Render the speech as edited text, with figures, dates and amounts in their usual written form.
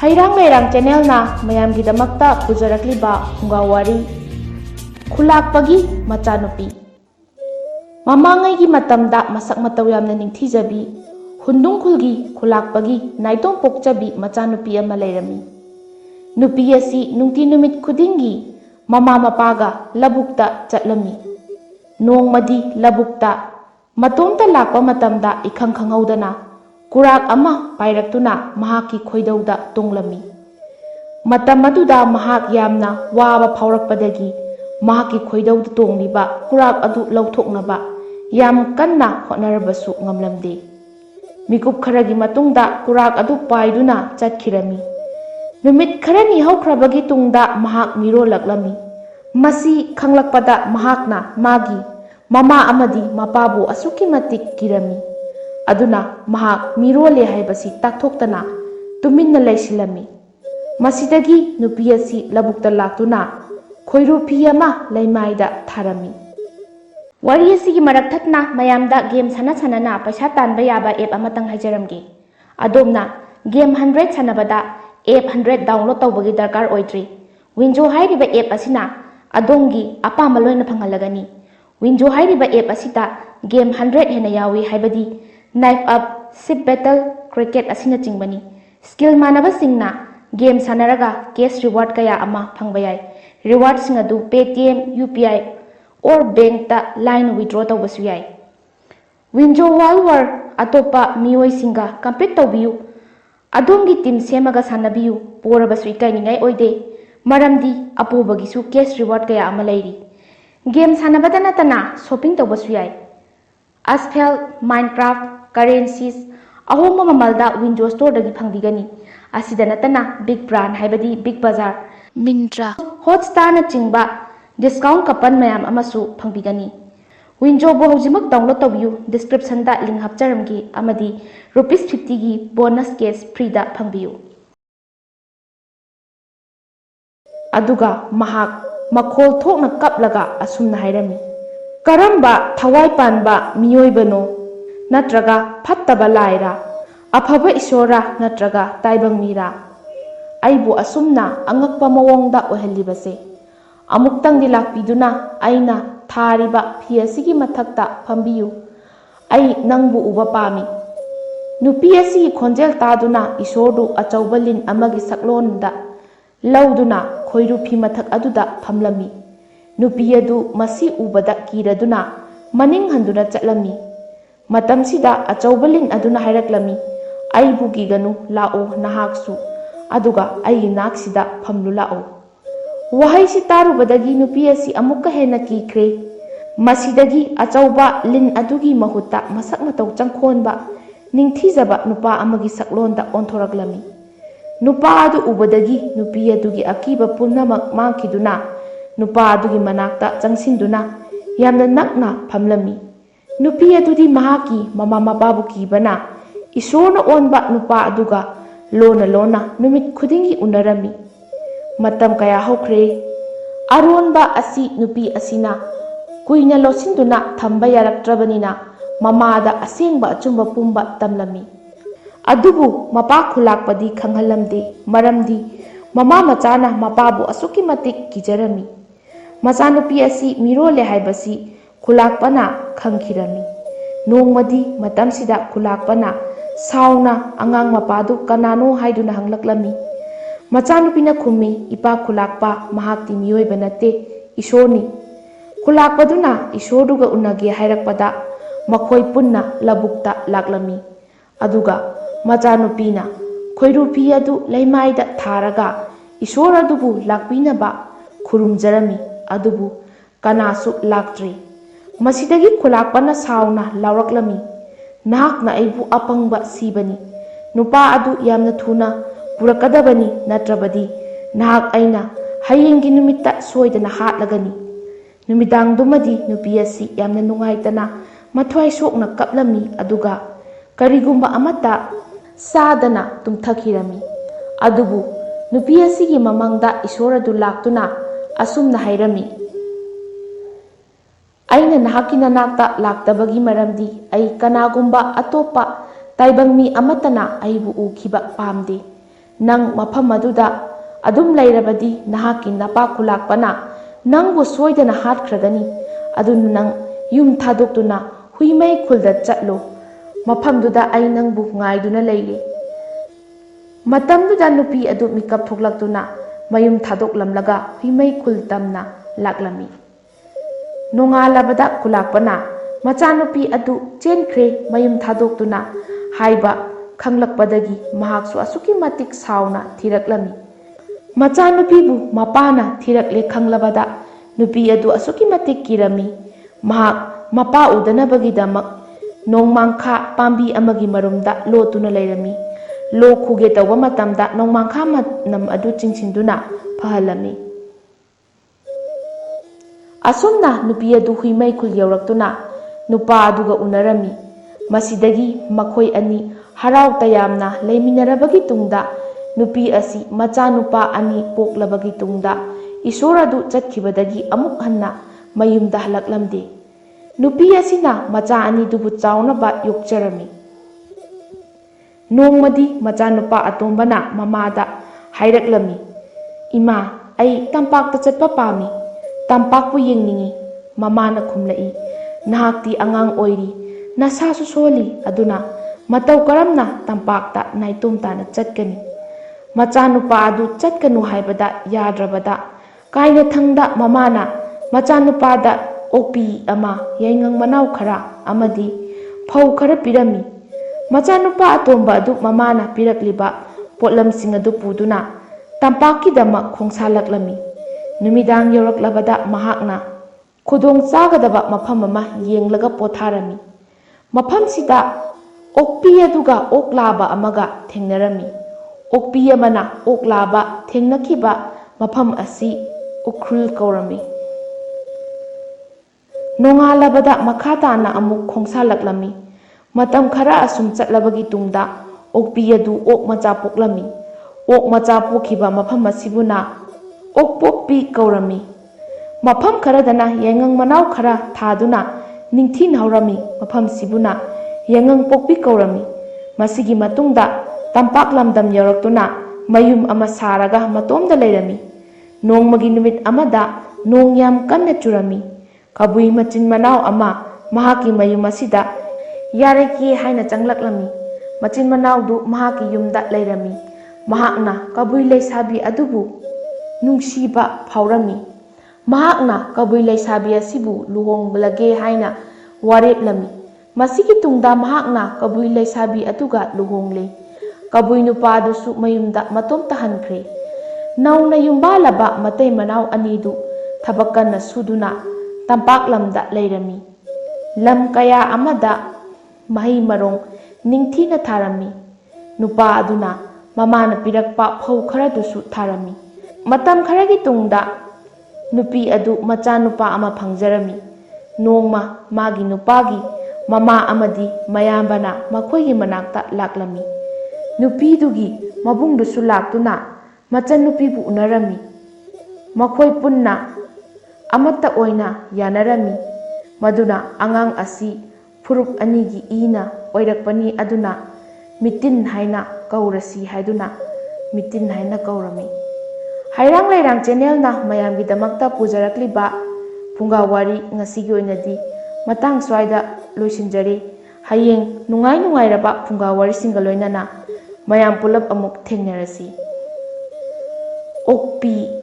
Hairang Leirang channel na mayamgidamakta pujarakliba fungawari khulakpagi machanupi mamangaigi matamda masak mataw yamna ningthijabi hundungkhulgi khulakpagi naitong pokchabi machanupi ama leirami nupi asi nungti numit khudingi mama mapaga labukta chatlami nongmadi labukta matomta lakpa matamda ikhang khangaudana kurak ama pairaktuna mahaki khoidauda tonglami matam aduda mahak yamna waba phaurakpadagi mahaki khoidauda tongliba kurak adu lauthoknaba yam kanna hotnarabasu ngamlamde mikup kharagi matungda kurak adu paiduna chatkhirami numit kharani haukrabagi tungda mahak mirolaklami masi khanglakpada mahakna magi mama amadi mapabu asuki matik kirami aduna mahak mirole haibasi takthoktana tuminna laisilami masidagi nupi asi labukta laktuna khoiru phi ama laimaida tharami wari asigi marakthakna mayamda game sanana paisa tanba yaba app amatang haijaramge adomna game 100 sanabada app 100 download tawbagi darkar oidri winjo hairiba app asina adongi apama loina phangalagani winjo hairiba app asita game 100 hena yawi haibadi knife up ship battle cricket asina chingbani skill manaba singna game sanaraga cash reward kaya ama phangbayai reward sing adu paytm upi or bank ta line withdraw tawbasu yai winjo wall war atopa mioi singa complete tawbiu adongi team semaga sanabiu porabasu ikainingai oide maramdi apobagisu cash reward kaya ama leiri game sanabada natana shopping tawbasu yai asphalt minecraft currencies ahoma mamalda window store dagi phangdigani asida natana big brand haibadi big bazaar mintra hotstar na chingba discount coupon mayam amasu phangbigani window bo hojimak download tabiu description da link hapcharamgi amadi rupees 50 gi bonus case free da phangbiu aduga mahak makhol thokna kaplaga asumna hairami karamba thawai panba miyoibano natraga fattaba laira afaba isora natraga taibang mira aibu asumna angakpa mawongda ohalibase amuktang dilakpiduna aina thariba phi asigi mathakta phambiyu ai nangbu uba pami nupi asi khonjel taduna isordu achaubalin amagi saklonda lauduna khoiru phi mathak aduda phamlami nupi adu masi ubada kiraduna maning handuna chatlami matam sida achaubalin aduna hairaklami aibu giganu lao nahaksu aduga ai naksida phamlu lao wahai si tarubadagi nupi asi amukka hena kikre masidagi achauba lin adugi mahutta masak matau changkhonba ningthijaba nupa amagi saklonda onthoraklami nupa adu ubadagi nupi adugi akiba punnamak mangkhiduna nupa adugi manakta changsinduna yamna nakna phamlami nupi adudi mahaki mama mapabu kibana isorna onba nupa aduga lona numit khudingi unarami matam kaya hokre aronba asi nupi asina kuina losinduna thamba yaraktrabanina mamada asengba achumba pumba tamlami adubu mapa khulakpadi khanghalamde maramdi mama machana mapabu asuki matik kijarami machanupi asi mirole haibasi khulakpana khangkhirami nongmadi matamsida khulakpana sauna angang mapadu kanano haiduna hanglaklami machanupina khumi ipa khulakpa mahakti miyoiba nate isoni khulakpaduna isoduga unage hairakpada makhoi punna labukta laklami aduga machanupina khoirupi adu laimaida tharaga isora dubu lakpinaba khurumjarami adubu kanasu laktri masidagi khulakpana sauna lawraklami nahakna aibu apangba sibani nupa adu yamna thuna purakadabani natrabadi nahak aina hayenggi numitta soidana hatlagani numidang dumadi nupi asi yamna nungaitana mathwai sokna kaplami aduga karigumba amata sadana tumthakirami adubu nupi asigi mamangda isoradu laktuna asumna hairami aina nahaki nanakta laktabagi maramdi ai kanagumba atopa taibang mi amatana aibu ukhiba pamde Nang mafam aduda adum lairabadi nahaki napa kulakpana nangbu soidana hatkragani aduna nang yum thadoktuna huimai khulda chatlo mafamduda ai nangbu ngaiduna leiri matamduda nupi adu mikap thoklaktuna mayum thadoklamlaga huimai khul tamna laklami nongalabada kulakpana machanupi adu chenkre mayum thadoktuna haiba khanglakpadagi mahaksu asuki matik sauna thiraklami machanupibu mapana thirakle khanglabada nupi adu asuki matik kirami mahak mapa udanabagi damak nongmangkha pambi amagi marumda lotuna leirami lo khuge tawba matamda nongmangkha nam adu chingsinduna phahalami asumna nupi adu huimai khul yauraktuna nupa aduga unarami masidagi makhoi ani harau tayamna leiminarabagi tungda nupi asi macha nupa ani poklabagi tungda isora du chatkibadagi amuk hanna mayumda halaklamde nupi asina macha ani dubu chaunaba yokjarami nongmadi macha nupa atombana mamada hairaklami ima ai tampakta chatpa pami tampakpu yengningi mamana khumlai nahakti angang oiri nasasu soli aduna matau karamna tampakta naitum tana chatkani machanupa adu chatkanu haibada yadrabada kaina thangda mamana machanupada okpi ama yaingang manau khara amadi phau khara pirami machanupa atomba adu mamana pirakliba potlamsing adu puduna tampaki dama khongsalak-lami numidang yoraklabada mahakna khudong chagadaba mafam ama yenglaga potharami mafam sida okpi aduga oklaba amaga thengnarami okpi amana oklaba thengnakiba mafam asi ukrul kaurami nongalabada makhatana amuk khongsalak-lami matam khara asum chatlabagi tungda okpi adu ok macha poklami ok macha pokhiba mafam asibuna okpokpi kaurami mafam kharadana yengang manau khara thaduna ningthin haurami mafam sibuna yengang pokpi kaurami masigi matungda tampak lamdam yaraktuna mayum ama saraga matomda leirami nongmagi numit amada nong yam kanna churami kabui machin manau ama mahaki mayum asida yareki haina changlaklami machin manau du mahaki yumda leirami mahakna kabui leisabi adubu nungsiba phaurami mahakna kabui leisabi asibu luhonglage haina wareplami masigi tungda mahakna kabui leisabi aduga luhongle kabui nupa adusu mayumda matom tahankre nauna yumbalaba matay manau anidu thabakkan suduna tampak lamda leirami lam kaya amada mahi marong ningthina tharami nupa aduna mamana pirakpa phau khara dusu tharami matam kharagi tungda nupi adu macha nupa ama phangjarami nongma magi nupagi mama amadi mayambana makhoigi manakta laklami nupi dugi mabung dusu laktuna machan nupi bu unarami makhoi punna amata oina yanarami maduna angang asi furup anigi ina oirakpani aduna mitin haina kaurasi haiduna mitin haina kaurami hairang lairang channel na mayamgi damakta pujarakliba punga wari ngasigi oinadi matang swaida loisinjari hayeng nungai raba punga wari singaloinana mayam pulap amuk thengnarasi okpi